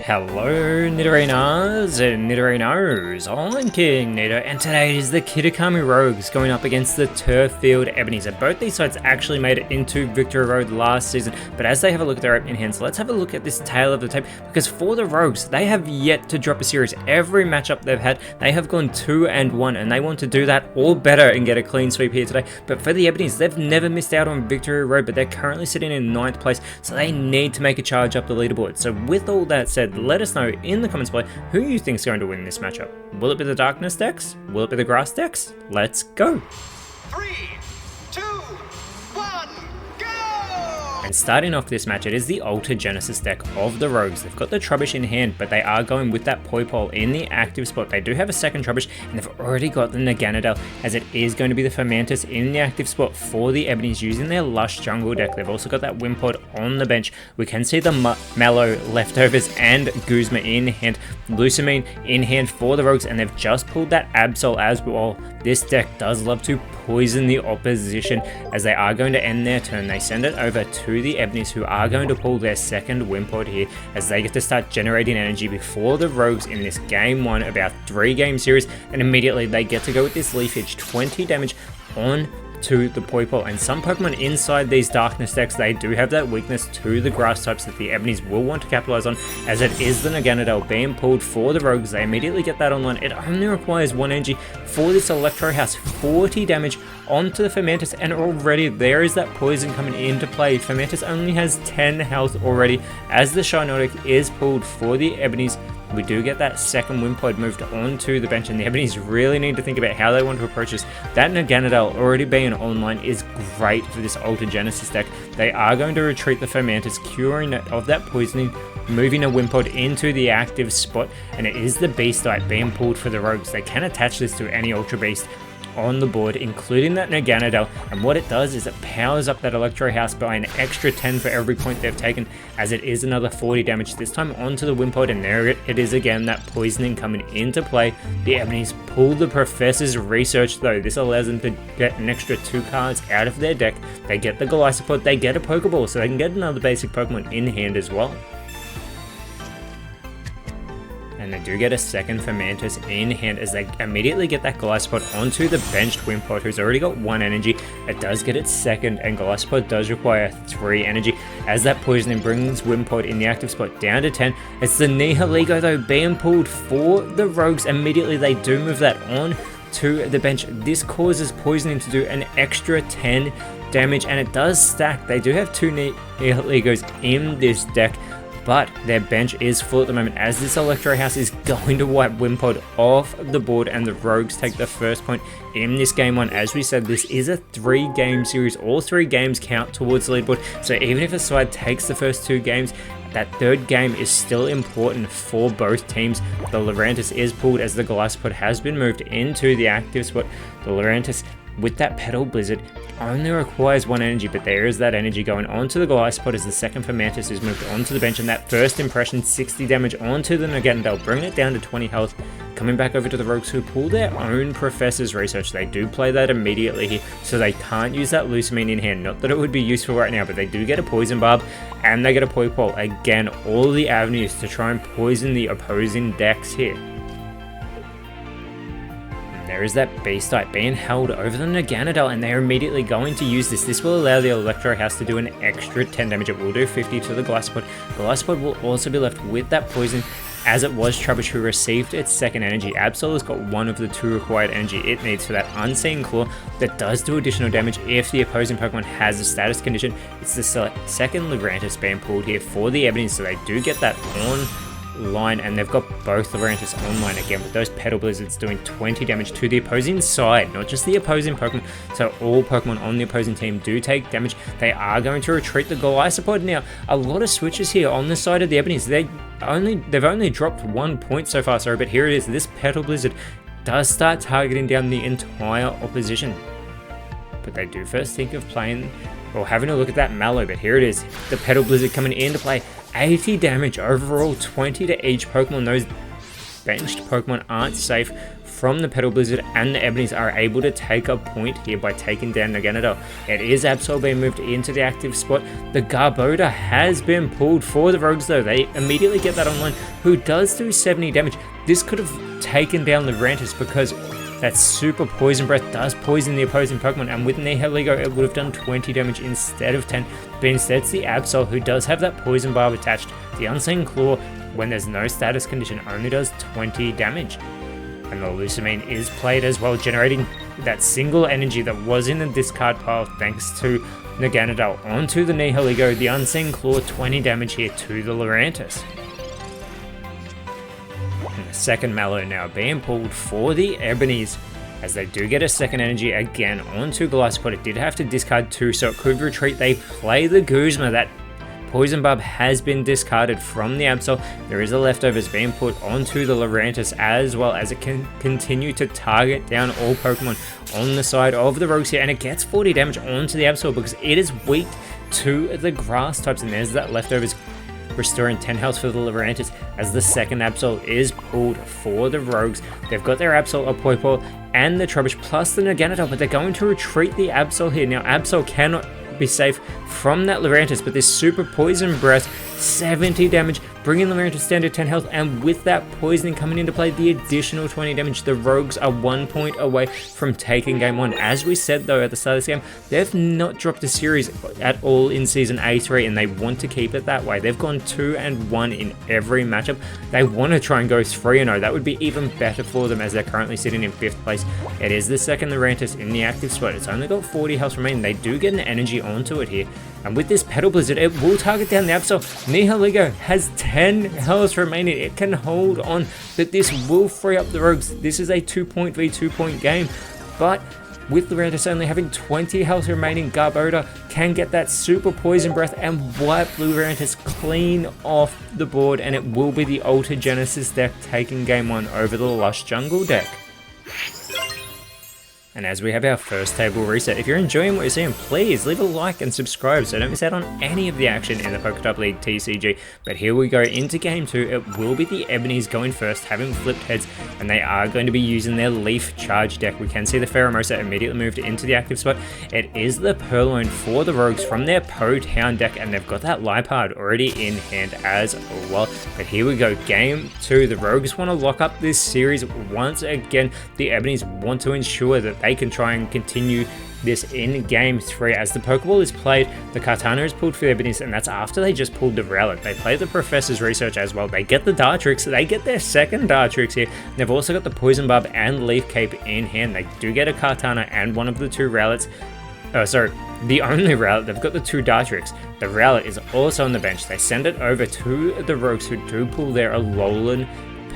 Hello Nidorinas and Nidorinos, I'm KingNido, and today is the Kitakami Rogues going up against the Turrfield Ebonies. And both these sides actually made it into Victory Road last season, but as they have a look at their opening hands, let's have a look at this tale of the tape, because for the Rogues, they have yet to drop a series. Every matchup they've had, they have gone 2-1, and they want to do that or better and get a clean sweep here today. But for the Ebonies, they've never missed out on Victory Road, but they're currently sitting in 9th place, so they need to make a charge up the leaderboard. So with all that said, let us know in the comments below who you think is going to win this matchup. Will it be the Darkness decks? Will it be the Grass decks? Let's go! 3, 2, 1, go! And starting off this match, it is the Altered Genesis deck of the Rogues. They've got the Trubbish in hand, but they are going with that Poipole in the active spot. They do have a second Trubbish, and they've already got the Naganadel, as it is going to be the Fermantis in the active spot for the Ebonies using their Lush Jungle deck. They've also got that Wimpod on the bench. We can see the Mallow Leftovers and Guzma in hand, Lucamine in hand for the Rogues, and they've just pulled that Absol as well. This deck does love to poison the opposition, as they are going to end their turn. They send it over to the Ebonies, who are going to pull their second Wimpod here, as they get to start generating energy before the Rogues in this game 1, about 3-game series, and immediately they get to go with this Leafage, 20 damage on to the Poipole. And some Pokemon inside these Darkness decks, they do have that weakness to the Grass types that the Ebonies will want to capitalize on, as it is the Naganadel being pulled for the Rogues. They immediately get that online. It only requires 1 energy for this Electro House, 40 damage onto the Fermantis, and already there is that poison coming into play. Fermantis only has 10 health already, as the Shiinotic is pulled for the Ebonies. We do get that second Wimpod moved onto the bench, and the Ebonies really need to think about how they want to approach this. That Naganadel already being online is great for this Altered Genesis deck. They are going to retreat the Fermantis, curing it of that poisoning, moving a Wimpod into the active spot, and it is the Beast Type being pulled for the Rogues. They can attach this to any Ultra Beast on the board, including that Naganadel, and what it does is it powers up that Electro House by an extra 10 for every point they've taken, as it is another 40 damage, this time onto the Wimpod, and there it is again, that poisoning coming into play. The Ebonies pull the Professor's Research though. This allows them to get an extra 2 cards out of their deck. They get the Golisopod, they get a Pokeball, so they can get another basic Pokemon in hand as well. And they do get a second Fermantis in hand, as they immediately get that Golisopod onto the benched Wimpod, who's already got 1 energy. It does get its second, and Golisopod does require 3 energy, as that poisoning brings Wimpod in the active spot down to 10. It's the Nihilego though being pulled for the Rogues. Immediately they do move that on to the bench. This causes poisoning to do an extra 10 damage, and it does stack. They do have 2 Nihilegos in this deck, but their bench is full at the moment, as this Electro House is going to wipe Wimpod off the board, and the Rogues take the first point in this game 1. As we said, this is a 3-game series. All 3 games count towards the leaderboard, so even if a side takes the first 2 games, that 3rd game is still important for both teams. The Lurantis is pulled, as the Golisopod has been moved into the active spot. The Lurantis, with that Petal Blizzard, only requires 1 energy, but there is that energy going onto the Golisopod, as the second Fermantis is moved onto the bench, and that first impression, 60 damage onto the Naganadel, bringing it down to 20 health. Coming back over to the Rogues, who pull their own Professor's Research. They do play that immediately here, so they can't use that Lucamine in hand. Not that it would be useful right now, but they do get a Poison Barb, and they get a Poipole. Again, all the avenues to try and poison the opposing decks here. There is that Beast Type being held over the Naganadel, and they're immediately going to use this. This will allow the Electro House to do an extra 10 damage. It will do 50 to the Golisopod. Golisopod will also be left with that poison, as it was Trubbish who received its second energy. Absol has got 1 of the 2 required energy it needs for that Unseen Claw that does do additional damage if the opposing Pokemon has a status condition. It's the second Lurantis being pulled here for the Ebonies, so they do get that online, and they've got both Lurantis online again, with those Petal Blizzards doing 20 damage to the opposing side, not just the opposing Pokemon. So all Pokemon on the opposing team do take damage. They are going to retreat the Golisopod now. A lot of switches here on the side of the Ebonies. They've only dropped 1 point so far, sorry, but here it is. This Petal Blizzard does start targeting down the entire opposition, but they do first think of playing or having a look at that Mallow. But here it is, the Petal Blizzard coming into play. 80 damage overall, 20 to each Pokemon. Those benched Pokemon aren't safe from the Petal Blizzard, and the Ebonies are able to take a point here by taking down Naganadel. It is Absol being moved into the active spot. The Garbodor has been pulled for the Rogues though. They immediately get that online, who does do 70 damage. This could have taken down Lurantis because that super poison breath does poison the opposing Pokemon, and with Nihilego it would have done 20 damage instead of 10, but instead it's the Absol who does have that poison barb attached. The Unseen Claw, when there's no status condition, only does 20 damage. And the Lusamine is played as well, generating that single energy that was in the discard pile thanks to Naganadel onto the Nihilego. The Unseen Claw, 20 damage here to the Lurantis. And the second Mallow now being pulled for the Ebonies, as they do get a second energy again onto Gliscod. It did have to discard 2, so it could retreat. They play the Guzma. That Poison Barb has been discarded from the Absol. There is a leftovers being put onto the Lurantis, as well as it can continue to target down all Pokemon on the side of the Rogues here, and it gets 40 damage onto the Absol because it is weak to the grass types, and there's that leftovers restoring 10 health for the Lurantis as the second Absol is pulled for the Rogues. They've got their Absol, a Poipole, and the Trubbish plus the Naganadel, but they're going to retreat the Absol here. Now Absol cannot be safe from that Lurantis, but this super poison breath, 70 damage, bringing the Lurantis down to 10 health, and with that poisoning coming into play, the additional 20 damage, the Rogues are 1 point away from taking game 1. As we said though at the start of this game, they've not dropped a series at all in Season A3, and they want to keep it that way. They've gone 2-1 in every matchup. They want to try and go 3-0. That would be even better for them as they're currently sitting in 5th place. It is the second Lurantis in the active spot. It's only got 40 health remaining. They do get an energy onto it here, and with this Petal Blizzard, it will target down the Absol. Nihilego has 10 health remaining. It can hold on, but this will free up the Rogues. This is a 2-point v 2-point game, but with Lurantis only having 20 health remaining, Garbodor can get that super poison breath and wipe Lurantis clean off the board, and it will be the Altered Genesis deck taking game 1 over the Lush Jungle deck. And as we have our first table reset, if you're enjoying what you're seeing, please leave a like and subscribe so don't miss out on any of the action in the PokeType League TCG. But here we go into game 2. It will be the Ebonies going first, having flipped heads, and they are going to be using their Leaf Charge deck. We can see the Pheromosa immediately moved into the active spot. It is the Purloin for the Rogues from their Po-Town deck, and they've got that Liepard already in hand as well. But here we go, game 2. The Rogues want to lock up this series once again. The Ebonies want to ensure that they can try and continue this in game 3. As the Pokeball is played, the Kartana is pulled for the Ebonies, and that's after they just pulled the Rowlet. They play the Professor's Research as well. They get the Dartrix, they get their second Dartrix here. They've also got the Poison Barb and Leaf Cape in hand. They do get a Kartana and one of the 2 Rowlets. Oh, sorry, the only Rowlet. They've got the 2 Dartrix. The Rowlet is also on the bench. They send it over to the Rogues, who do pull their Alolan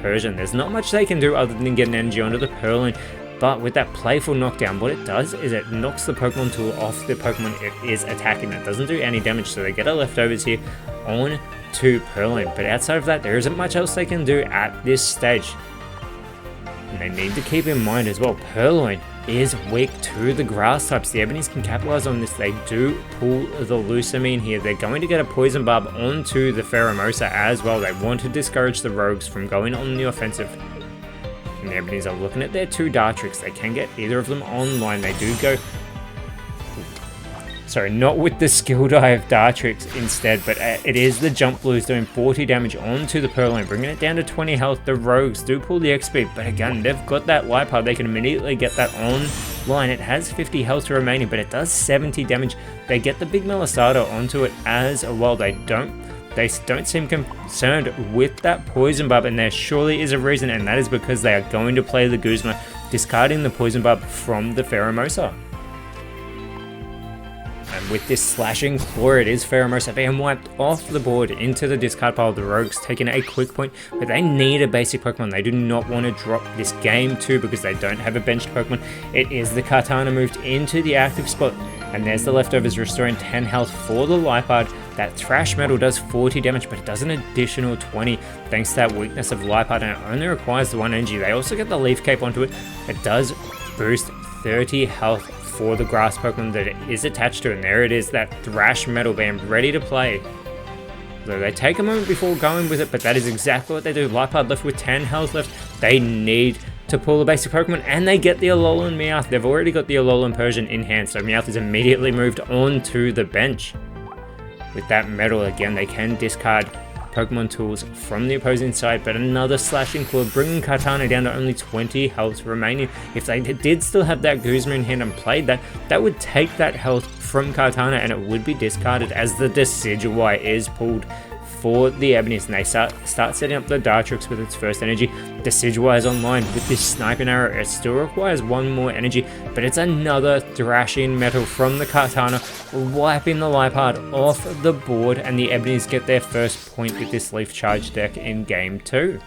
Persian. There's not much they can do other than get an energy onto the Purloin. But with that playful knockdown, what it does is it knocks the Pokemon tool off the Pokemon it is attacking. That doesn't do any damage, so they get a leftovers here on to Purloin. But outside of that, there isn't much else they can do at this stage. And they need to keep in mind as well, Purloin is weak to the grass types. The Ebonies can capitalize on this. They do pull the Lusamine here. They're going to get a Poison Barb onto the Pheromosa as well. They want to discourage the Rogues from going on the offensive. And the Ebonies are looking at their 2 Dartrix. They can get either of them online. They do go... Sorry, not with the Skill Dive Dartrix instead, but it is the Jump Blues doing 40 damage onto the Purloin, bringing it down to 20 health. The Rogues do pull the X-Speed, but again, they've got that Liepard. They can immediately get that online. It has 50 health remaining, but it does 70 damage. They get the big Melisado onto it as well. They don't seem concerned with that Poison Barb, and there surely is a reason, and that is because they are going to play the Guzma, discarding the Poison Barb from the Pheromosa. And with this Slashing Claw, it is Pheromosa being wiped off the board into the discard pile. The Rogues taking a quick point, but they need a basic Pokemon. They do not want to drop this game 2 because they don't have a benched Pokemon. It is the Kartana moved into the active spot, and there's the leftovers restoring 10 health for the Liepard. That Thrash Metal does 40 damage, but it does an additional 20 thanks to that weakness of Liepard, and it only requires the 1 energy. They also get the Leaf Cape onto it. It does boost 30 health for the grass Pokemon that it is attached to, and there it is, that Thrash Metal being ready to play. So they take a moment before going with it, but that is exactly what they do. Liepard left with 10 health left. They need to pull a basic Pokemon, and they get the Alolan Meowth. They've already got the Alolan Persian in hand, so Meowth is immediately moved onto the bench. With that Metal, again, they can discard Pokemon tools from the opposing side, but another Slashing Claw, bringing Kartana down to only 20 health remaining. If they did still have that Guzma in hand and played that, that would take that health from Kartana and it would be discarded as the Decidueye is pulled for the Ebonies, and they start setting up the Dartrix with its first energy. Decidueye is online with this Sniping Arrow. It still requires one more energy, but it's another Thrashing Metal from the Kartana, wiping the Liepard off the board, and the Ebonies get their first point with this Leaf Charge deck in Game 2.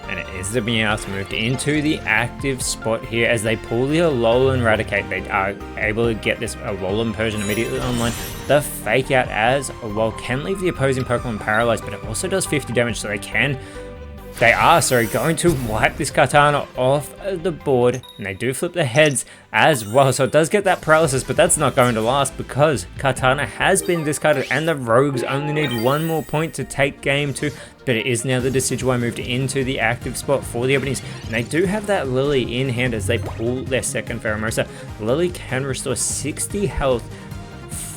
And it is the Meowth moved into the active spot here as they pull the Alolan Raticate. They are able to get this Alolan Persian immediately online. The Fake Out as well can leave the opposing Pokemon paralyzed, but it also does 50 damage, so they are going to wipe this Kartana off the board, and they do flip the heads as well, so it does get that paralysis, but that's not going to last because Kartana has been discarded and the Rogues only need one more point to take Game 2, but it is now the Decidueye moved into the active spot for the Ebonies, and they do have that Lily in hand as they pull their second Pheromosa. Lily can restore 60 health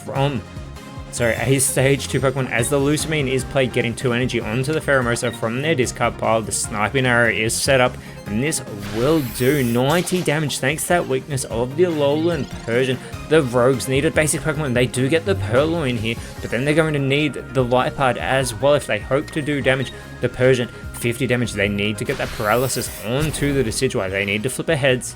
from a stage 2 Pokemon as the Lusamine is played, getting 2 energy onto the Pheromosa from their discard pile. The Sniping Arrow is set up, and this will do 90 damage thanks to that weakness of the Alolan Persian. The Rogues need a basic Pokemon. They do get the Purloin here, but then they're going to need the Liepard as well if they hope to do damage. The Persian, 50 damage. They need to get that paralysis onto the Decidueye. They need to flip a heads.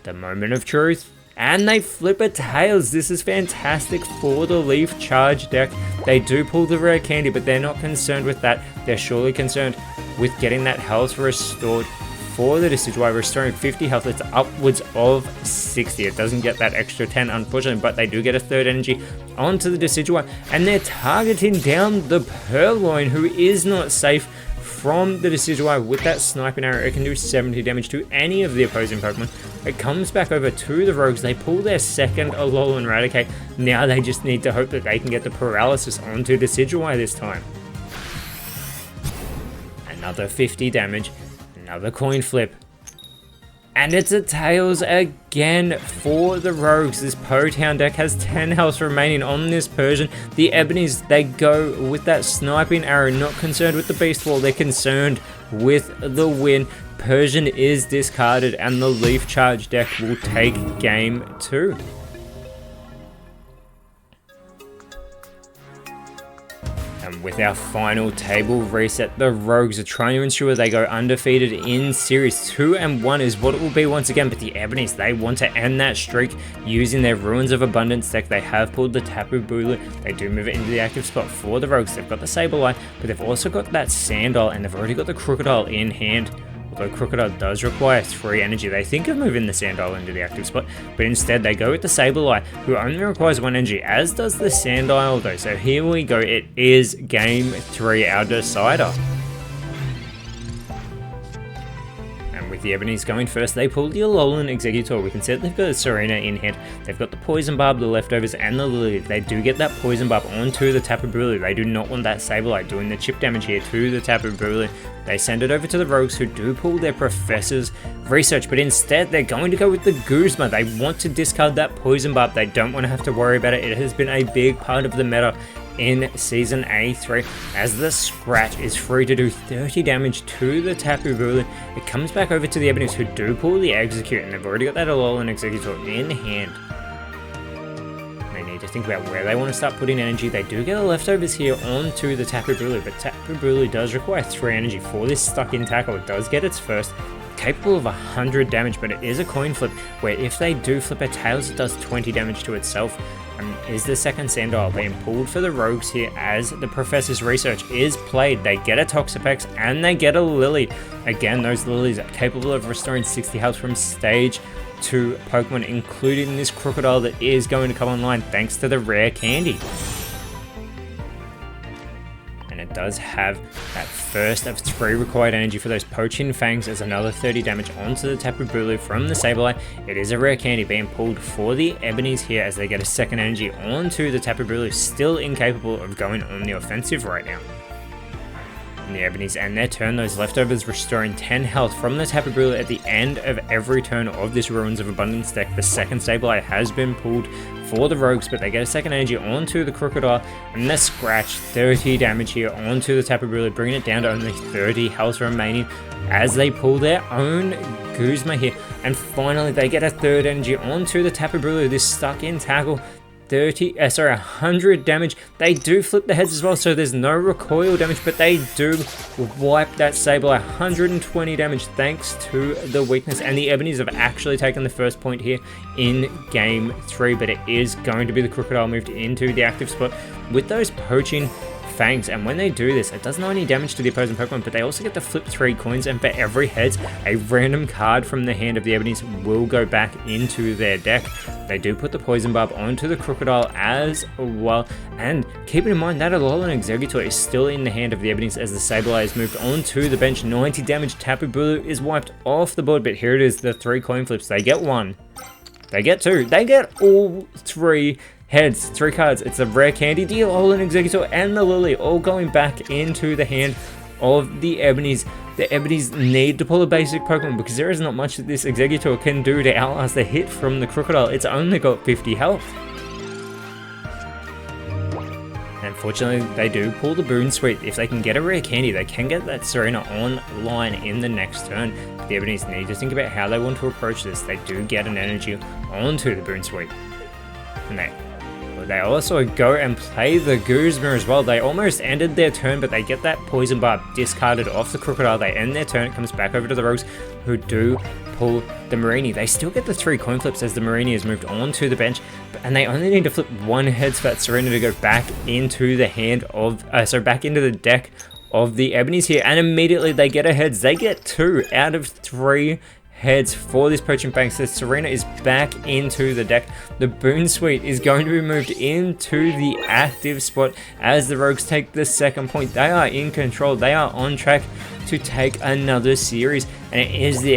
The moment of truth. And they flip a tails. This is fantastic for the Leaf Charge deck. They do pull the rare candy, but they're not concerned with that. They're surely concerned with getting that health restored for the Decidueye, restoring 50 health. It's upwards of 60. It doesn't get that extra 10, unfortunately, but they do get a third energy onto the Decidueye, and they're targeting down the Purloin, who is not safe from the Decidueye. With that Sniping Arrow, it can do 70 damage to any of the opposing Pokemon. It comes back over to the Rogues. They pull their second Alolan Raticate. Now they just need to hope that they can get the paralysis onto Decidueye this time. Another 50 damage, another coin flip. And it's a tails again for the Rogues. This Po-Town deck has 10 health remaining on this Persian. The Ebonies, they go with that Sniping Arrow, not concerned with the Beast Wall. They're concerned with the win. Persian is discarded, and the Leaf Charge deck will take Game 2. And with our final table reset, the Rogues are trying to ensure they go undefeated in Series. 2-1 is what it will be once again, but the Ebonies, they want to end that streak using their Ruins of Abundance deck. They have pulled the Tapu Bulu. They do move it into the active spot for the Rogues. They've got the Sableye, but they've also got that Sandile, and they've already got the Crocodile in hand. Although Crocodile does require 3 energy, they think of moving the Sandile into the active spot, but instead they go with the Sableye, who only requires 1 energy, as does the Sandile though. So here we go, it is Game 3, our decider. With the Ebonies going first, they pull the Alolan Exeggutor. We can see that they've got a Serena in hand. They've got the Poison Barb, the leftovers, and the Lily. They do get that Poison Barb onto the Tapu Bulu. They do not want that Sableye doing the chip damage here to the Tapu Bulu. They send it over to the Rogues, who do pull their Professor's Research, but instead they're going to go with the Guzma. They want to discard that Poison Barb. They don't want to have to worry about it. It has been a big part of the meta in Season A3, as the Scratch is free to do 30 damage to the Tapu Bulu. It comes back over to the Ebonies, who do pull the Execute, and they've already got that Alolan Exeggutor in hand. They need to think about where they want to start putting energy. They do get the leftovers here onto the Tapu Bulu, but Tapu Bulu does require 3 energy for this stuck-in tackle. It does get its first, capable of 100 damage, but it is a coin flip, where if they do flip a tails, it does 20 damage to itself. Is the second Sandile being pulled for the Rogues here as the Professor's Research is played. They get a Toxapex and they get a Lily. Again, those Lilies are capable of restoring 60 health from stage 2 Pokemon, including this Crocodile that is going to come online thanks to the rare candy. And it does have that first of 3 required energy for those Poaching Fangs as another 30 damage onto the Tapu Bulu from the Sableye. It is a rare candy being pulled for the Ebonies here as they get a second energy onto the Tapu Bulu, still incapable of going on the offensive right now. And the Ebonies end their turn, those leftovers restoring 10 health from the Tapu Bulu at the end of every turn of this Ruins of Abundance deck. The second Sableye has been pulled for the Rogues, but they get a second energy onto the Crocodile, and they scratch 30 damage here onto the Tapu Bulu, bringing it down to only 30 health remaining as they pull their own Guzma here. And finally, they get a third energy onto the Tapu Bulu, this stuck in tackle. 100 damage. They do flip the heads as well, so there's no recoil damage, but they do wipe that Sableye. 120 damage thanks to the weakness, and the Ebonies have actually taken the first point here in game 3, but it is going to be the Crocodile moved into the active spot with those poaching fangs. And when they do this, it does not only damage to the opposing Pokemon, but they also get to flip 3 coins, and for every heads, a random card from the hand of the Ebonies will go back into their deck. They do put the Poison Barb onto the Crocodile as well, and keeping in mind that Alolan Exeggutor is still in the hand of the Ebonies as the Sableye is moved onto the bench. 90 damage, Tapu Bulu is wiped off the board, but here it is, the 3 coin flips. They get 1, they get 2, they get all 3 heads, 3 cards. It's a rare candy, the Alolan Exeggutor and the Lily all going back into the hand of the Ebonies. The Ebonies need to pull a basic Pokemon because there is not much that this Exeggutor can do to outlast the hit from the Crocodile. It's only got 50 health. Unfortunately, they do pull the Boon Suite. If they can get a rare candy, they can get that Serena online in the next turn. But the Ebonies need to think about how they want to approach this. They do get an energy onto the Boon Suite, and they also go and play the Guzma as well. They almost ended their turn, but they get that Poison Barb discarded off the Crocodile. They end their turn. It comes back over to the Rogues, who do pull the Marini. They still get the 3 coin flips as the Marini is moved onto the bench, and they only need to flip 1 heads for that Serena to go back into the hand of, back into the deck of the Ebonies here, and immediately they get a heads. They get 2 out of 3 heads for this Poaching Fang. So Serena is back into the deck. The Boon Suite is going to be moved into the active spot as the Rogues take the second point. They are in control. They are on track to take another series, and it is the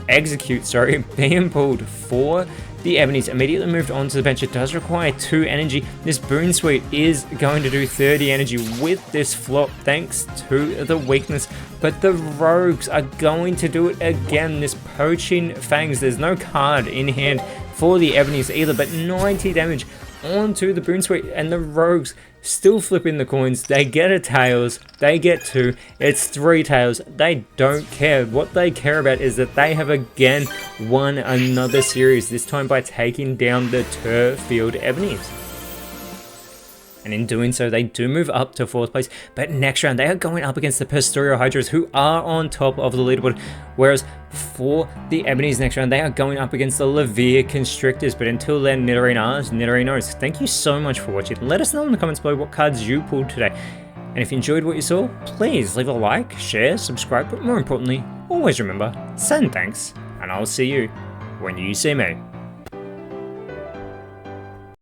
Execute being pulled for the Ebonies. Immediately moved onto the bench. It does require 2 energy. This Boon Suite is going to do 30 energy with this flop thanks to the weakness, but the Rogues are going to do it again. This Poaching Fangs, there's no card in hand for the Ebonies either, but 90 damage onto the Boon Suite, and the Rogues still flipping the coins. They get a Tails, they get 2, it's 3 Tails. They don't care. What they care about is that they have again won another series, this time by taking down the Turrfield Ebonies. And in doing so, they do move up to 4th place, but next round they are going up against the Pastorio Hydras, who are on top of the leaderboard, whereas for the Ebonies next round, they are going up against the Levere Constrictors. But until then, Nidorinos, thank you so much for watching. Let us know in the comments below what cards you pulled today. And if you enjoyed what you saw, please leave a like, share, subscribe, but more importantly, always remember, send thanks, and I'll see you when you see me.